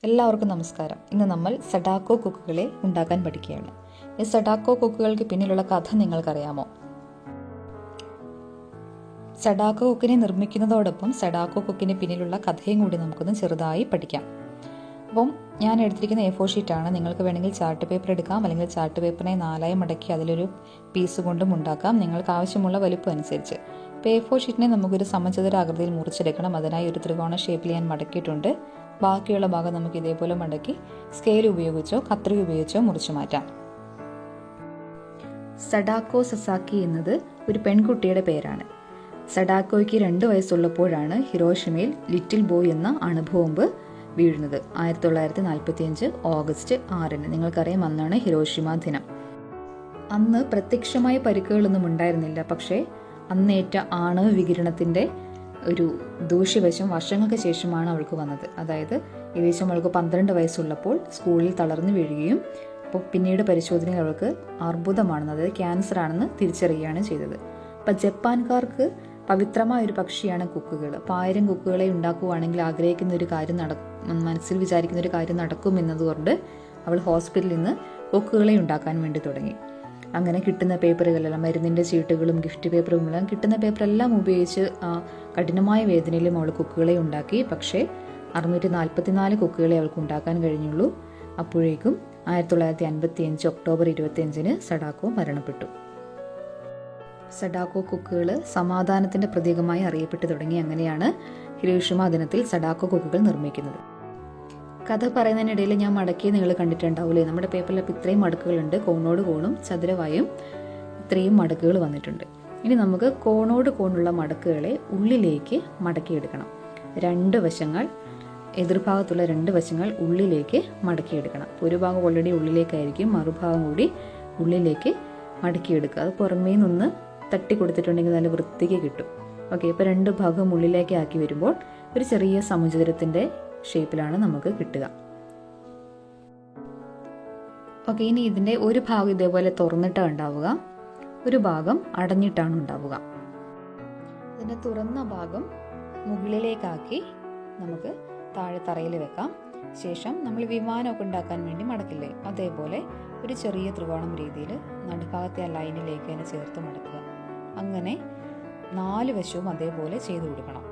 എല്ലാവർക്കും നമസ്കാരം. ഇന്ന് നമ്മൾ സഡാക്കോ കുക്കുകളെ ഉണ്ടാക്കാൻ പഠിക്കുകയാണ്. ഈ സഡാക്കോ കുക്കുകൾക്ക് പിന്നിലുള്ള കഥ നിങ്ങൾക്കറിയാമോ? സഡാക്കോ കുക്കിനെ നിർമ്മിക്കുന്നതോടൊപ്പം സഡാക്കോ കുക്കിന് പിന്നിലുള്ള കഥയും കൂടി നമുക്കൊന്ന് ചെറുതായി പഠിക്കാം. അപ്പം ഞാൻ എടുത്തിരിക്കുന്ന A4 ഷീറ്റാണ്. നിങ്ങൾക്ക് വേണമെങ്കിൽ ചാർട്ട് പേപ്പർ എടുക്കാം, അല്ലെങ്കിൽ ചാർട്ട് പേപ്പറിനെ 4ആയി മടക്കി അതിലൊരു പീസ് കൊണ്ടും ഉണ്ടാക്കാം, നിങ്ങൾക്ക് ആവശ്യമുള്ള വലുപ്പം അനുസരിച്ച്. ഇപ്പോൾ A4 ഷീറ്റിനെ നമുക്കൊരു സമചതുരാകൃതിയിൽ മുറിച്ചെടുക്കണം. അതിനായി ഒരു ത്രികോണ ഷേപ്പിൽ ഞാൻ മടക്കിയിട്ടുണ്ട്. ബാക്കിയുള്ള ഭാഗം നമുക്ക് ഇതേപോലെ മടക്കി സ്കെയിൽ ഉപയോഗിച്ചോ കത്രിക ഉപയോഗിച്ചോ മുറിച്ചു മാറ്റാം. സഡാക്കോ സസാക്കി എന്നത് ഒരു പെൺകുട്ടിയുടെ പേരാണ്. സഡാക്കോയ്ക്ക് 2 വയസ്സുള്ളപ്പോഴാണ് ഹിരോഷിമയിൽ ലിറ്റിൽ ബോയ് എന്ന അണുബോംബ് വീഴുന്നത്. 1945 ഓഗസ്റ്റ് 6-ന്. നിങ്ങൾക്കറിയാം, അന്നാണ് ഹിരോഷിമ ദിനം. അന്ന് പ്രത്യക്ഷമായ പരിക്കുകളൊന്നും ഉണ്ടായിരുന്നില്ല. പക്ഷേ അന്നേറ്റ ആണവ വികിരണത്തിൻ്റെ ഒരു ദൂഷ്യവശം വർഷങ്ങൾക്ക് ശേഷമാണ് അവൾക്ക് വന്നത്. അതായത് ഏകദേശം അവൾക്ക് 12 വയസ്സുള്ളപ്പോൾ സ്കൂളിൽ തളർന്നു വീഴുകയും അപ്പോൾ പിന്നീട് പരിശോധനയിൽ അവൾക്ക് അർബുദമാണെന്ന്, അതായത് ക്യാൻസർ ആണെന്ന് തിരിച്ചറിയുകയാണ് ചെയ്തത്. അപ്പം ജപ്പാൻകാർക്ക് പവിത്രമായ ഒരു പക്ഷിയാണ് കുക്കുകൾ. അപ്പോൾ 1000 കുക്കുകളെ ഉണ്ടാക്കുവാണെങ്കിൽ ആഗ്രഹിക്കുന്ന ഒരു കാര്യം മനസ്സിൽ വിചാരിക്കുന്ന ഒരു കാര്യം നടക്കുമെന്നതുകൊണ്ട് അവൾ ഹോസ്പിറ്റലിൽ നിന്ന് കുക്കുകളെ ഉണ്ടാക്കാൻ വേണ്ടി തുടങ്ങി. അങ്ങനെ കിട്ടുന്ന പേപ്പറുകളെല്ലാം, മരുന്നിൻ്റെ ചീട്ടുകളും ഗിഫ്റ്റ് പേപ്പറും എല്ലാം, കിട്ടുന്ന പേപ്പറെല്ലാം ഉപയോഗിച്ച് കഠിനമായ വേദനയിലും അവൾ കുക്കുകളെ ഉണ്ടാക്കി. പക്ഷേ 644 കുക്കുകളെ അവൾക്ക് ഉണ്ടാക്കാൻ കഴിഞ്ഞുള്ളൂ. അപ്പോഴേക്കും 1955 ഒക്ടോബർ 25-ന് സഡാക്കോ മരണപ്പെട്ടു. സഡാക്കോ കുക്കുകൾ സമാധാനത്തിൻ്റെ പ്രതീകമായി അറിയപ്പെട്ടു തുടങ്ങി. അങ്ങനെയാണ് ഹിരോഷിമ ദിനത്തിൽ സഡാക്കോ കുക്കുകൾ നിർമ്മിക്കുന്നത്. കഥ പറയുന്നതിനിടയിൽ ഞാൻ മടക്കി നിങ്ങൾ കണ്ടിട്ടുണ്ടാവില്ലേ? നമ്മുടെ പേപ്പറിൽ അപ്പോൾ ഇത്രയും മടക്കുകളുണ്ട്. കോണോട് കോണും ചതുരമായും ഇത്രയും മടക്കുകൾ വന്നിട്ടുണ്ട്. ഇനി നമുക്ക് കോണോട് കോണുള്ള മടക്കുകളെ ഉള്ളിലേക്ക് മടക്കിയെടുക്കണം. 2 വശങ്ങൾ, എതിർഭാഗത്തുള്ള 2 വശങ്ങൾ ഉള്ളിലേക്ക് മടക്കിയെടുക്കണം. അപ്പോൾ ഒരു ഭാഗം ഓൾറെഡി ഉള്ളിലേക്കായിരിക്കും, മറുഭാഗം കൂടി ഉള്ളിലേക്ക് മടക്കിയെടുക്കുക. അത് പുറമേ നിന്ന് തട്ടി കൊടുത്തിട്ടുണ്ടെങ്കിൽ നല്ല വൃത്തിക്ക് കിട്ടും. ഓക്കെ, ഇപ്പോൾ 2 ഭാഗം ഉള്ളിലേക്ക് ആക്കി വരുമ്പോൾ ഒരു ചെറിയ സമചതുരത്തിൻ്റെ ഷേപ്പിലാണ് നമുക്ക് കിട്ടുക. ഓക്കെ, ഇനി ഇതിൻ്റെ ഒരു ഭാഗം ഇതേപോലെ തുറന്നിട്ടാണ് ഉണ്ടാവുക, ഒരു ഭാഗം അടഞ്ഞിട്ടാണ് ഉണ്ടാവുക. ഇതിൻ്റെ തുറന്ന ഭാഗം മുകളിലേക്കാക്കി നമുക്ക് താഴെ തറയിൽ വെക്കാം. ശേഷം നമ്മൾ വിമാനമൊക്കെ ഉണ്ടാക്കാൻ വേണ്ടി മടക്കില്ലേ, അതേപോലെ ഒരു ചെറിയ ത്രികോണം രീതിയിൽ നടുഭാഗത്തെ ആ ലൈനിലേക്ക് തന്നെ ചേർത്ത് മടക്കുക. അങ്ങനെ 4 വശവും അതേപോലെ ചെയ്തു കൊടുക്കണം.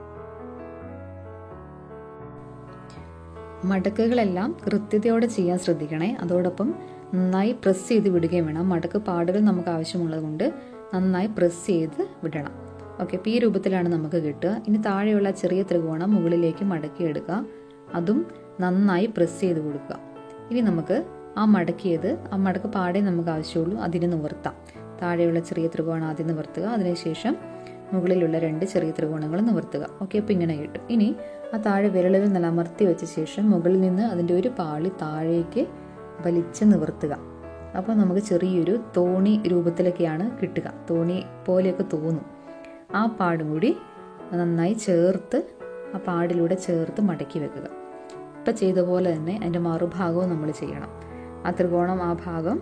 മടക്കുകളെല്ലാം കൃത്യതയോടെ ചെയ്യാൻ ശ്രദ്ധിക്കണേ. അതോടൊപ്പം നന്നായി പ്രസ് ചെയ്ത് വിടുകയും വേണം. മടക്ക് പാടുകൾ നമുക്ക് ആവശ്യമുള്ളത് കൊണ്ട് നന്നായി പ്രസ് ചെയ്ത് വിടണം. ഓക്കെ, ഇപ്പോൾ ഈ രൂപത്തിലാണ് നമുക്ക് കിട്ടുക. ഇനി താഴെയുള്ള ചെറിയ ത്രികോണം മുകളിലേക്ക് മടക്കിയെടുക്കുക. അതും നന്നായി പ്രസ് ചെയ്ത് കൊടുക്കുക. ഇനി നമുക്ക് ആ മടക്ക് പാടേ നമുക്ക് ആവശ്യമുള്ളൂ, അതിന് നിവർത്താം. താഴെയുള്ള ചെറിയ ത്രികോണം ആദ്യം നിവർത്തുക, അതിനുശേഷം മുകളിലുള്ള 2 ചെറിയ ത്രികോണങ്ങൾ നിവർത്തുക. ഓക്കെ, അപ്പോൾ ഇങ്ങനെ കിട്ടും. ഇനി ആ താഴെ വിരലുകൾ നല്ല അമർത്തി വെച്ച ശേഷം മുകളിൽ നിന്ന് അതിൻ്റെ ഒരു പാളി താഴേക്ക് വലിച്ച് നിവർത്തുക. അപ്പോൾ നമുക്ക് ചെറിയൊരു തോണി രൂപത്തിലൊക്കെയാണ് കിട്ടുക. തോണി പോലെയൊക്കെ തോന്നും. ആ പാടും കൂടി നന്നായി ചേർത്ത് ആ പാടിലൂടെ ചേർത്ത് മടക്കി വെക്കുക. ഇപ്പം ചെയ്ത പോലെ തന്നെ അതിൻ്റെ മറുഭാഗവും നമ്മൾ ചെയ്യണം. ആ ത്രികോണം, ആ ഭാഗം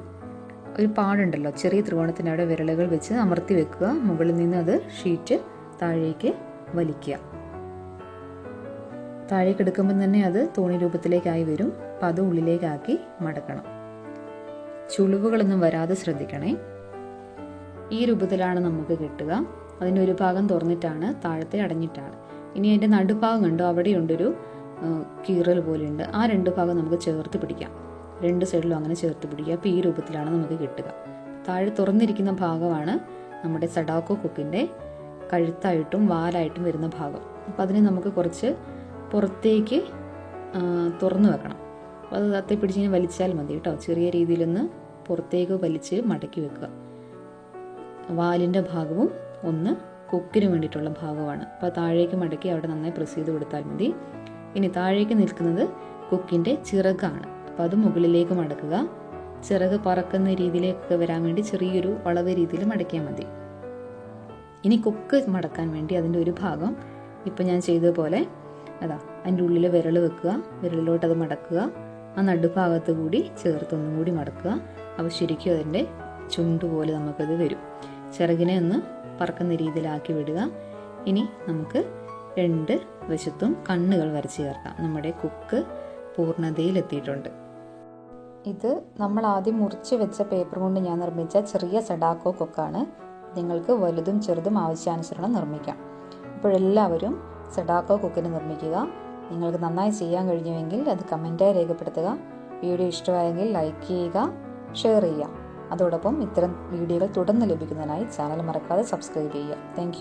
ഒരു പാടുണ്ടല്ലോ, ചെറിയ ത്രികോണത്തിൻ്റെ അവിടെ വിരലുകൾ വെച്ച് അമർത്തി വെക്കുക. മുകളിൽ നിന്ന് അത് ഷീറ്റ് താഴേക്ക് വലിക്കുക. താഴേക്ക് എടുക്കുമ്പോൾ തന്നെ അത് തോണി രൂപത്തിലേക്കായി വരും. അപ്പം അത് ഉള്ളിലേക്കാക്കി മടക്കണം. ചുളിവുകളൊന്നും വരാതെ ശ്രദ്ധിക്കണേ. ഈ രൂപത്തിലാണ് നമുക്ക് കിട്ടുക. അതിൻ്റെ ഒരു ഭാഗം തുറന്നിട്ടാണ്, താഴത്തെ അടഞ്ഞിട്ടാണ്. ഇനി അതിൻ്റെ നടുഭാഗം കണ്ടോ, അവിടെയുണ്ടൊരു കീറൽ പോലെയുണ്ട്. ആ 2 ഭാഗം നമുക്ക് ചേർത്ത് പിടിക്കാം. 2 സൈഡിലും അങ്ങനെ ചേർത്ത് പിടിക്കുക. അപ്പോൾ ഈ രൂപത്തിലാണ് നമുക്ക് കിട്ടുക. താഴെ തുറന്നിരിക്കുന്ന ഭാഗമാണ് നമ്മുടെ സഡാക്കോ കുക്കിൻ്റെ കഴുത്തായിട്ടും വാലായിട്ടും വരുന്ന ഭാഗം. അപ്പോൾ അതിനെ നമുക്ക് കുറച്ച് പുറത്തേക്ക് തുറന്നു വെക്കണം. അപ്പോൾ അത് അത്തെ പിടിച്ച് വലിച്ചാൽ മതി കേട്ടോ. ചെറിയ രീതിയിലൊന്ന് പുറത്തേക്ക് വലിച്ച് മടക്കി വെക്കുക. വാലിൻ്റെ ഭാഗവും ഒന്ന് കുക്കിന് വേണ്ടിയിട്ടുള്ള ഭാഗമാണ്. അപ്പോൾ താഴേക്ക് മടക്കി അവിടെ നന്നായി പ്രസ് ചെയ്ത് കൊടുത്താൽ മതി. ഇനി താഴേക്ക് നിൽക്കുന്നത് കുക്കിൻ്റെ ചിറകാണ്. അപ്പോൾ അത് മുകളിലേക്ക് മടക്കുക. ചിറക് പറക്കുന്ന രീതിയിലേക്ക് വരാൻ വേണ്ടി ചെറിയൊരു വളവ് രീതിയിൽ മടക്കിയാൽ മതി. ഇനി കുക്ക് മടക്കാൻ വേണ്ടി അതിൻ്റെ ഒരു ഭാഗം ഇപ്പം ഞാൻ ചെയ്തതുപോലെ അതിൻ്റെ ഉള്ളിൽ വിരൽ വെക്കുക, വിരലിലോട്ട് അത് മടക്കുക. ആ നടുഭാഗത്ത് കൂടി ചേർത്ത് ഒന്നും കൂടി മടക്കുക. അപ്പോൾ ശരിക്കും അതിൻ്റെ ചുണ്ടുപോലെ നമുക്കത് വരും. ചിറകിനെ ഒന്ന് പറക്കുന്ന രീതിയിലാക്കി വിടുക. ഇനി നമുക്ക് 2 വശത്തും കണ്ണുകൾ വരച്ച് ചേർക്കാം. നമ്മുടെ കുക്ക് പൂർണ്ണതയിലെത്തിയിട്ടുണ്ട്. ഇത് നമ്മൾ ആദ്യം മുറിച്ച് വെച്ച പേപ്പർ കൊണ്ട് ഞാൻ നിർമ്മിച്ച ചെറിയ സഡാക്കോ കൊക്കാണ്. നിങ്ങൾക്ക് വലുതും ചെറുതും ആവശ്യാനുസരണം നിർമ്മിക്കാം. അപ്പോഴെല്ലാവരും സഡാക്കോ കൊക്കിന് നിർമ്മിക്കുക. നിങ്ങൾക്ക് നന്നായി ചെയ്യാൻ കഴിഞ്ഞുവെങ്കിൽ അത് കമൻറ്റായി രേഖപ്പെടുത്തുക. വീഡിയോ ഇഷ്ടമായെങ്കിൽ ലൈക്ക് ചെയ്യുക, ഷെയർ ചെയ്യുക. അതോടൊപ്പം ഇത്തരം വീഡിയോകൾ തുടർന്ന് ലഭിക്കുന്നതിനായി ചാനൽ മറക്കാതെ സബ്സ്ക്രൈബ് ചെയ്യുക. താങ്ക്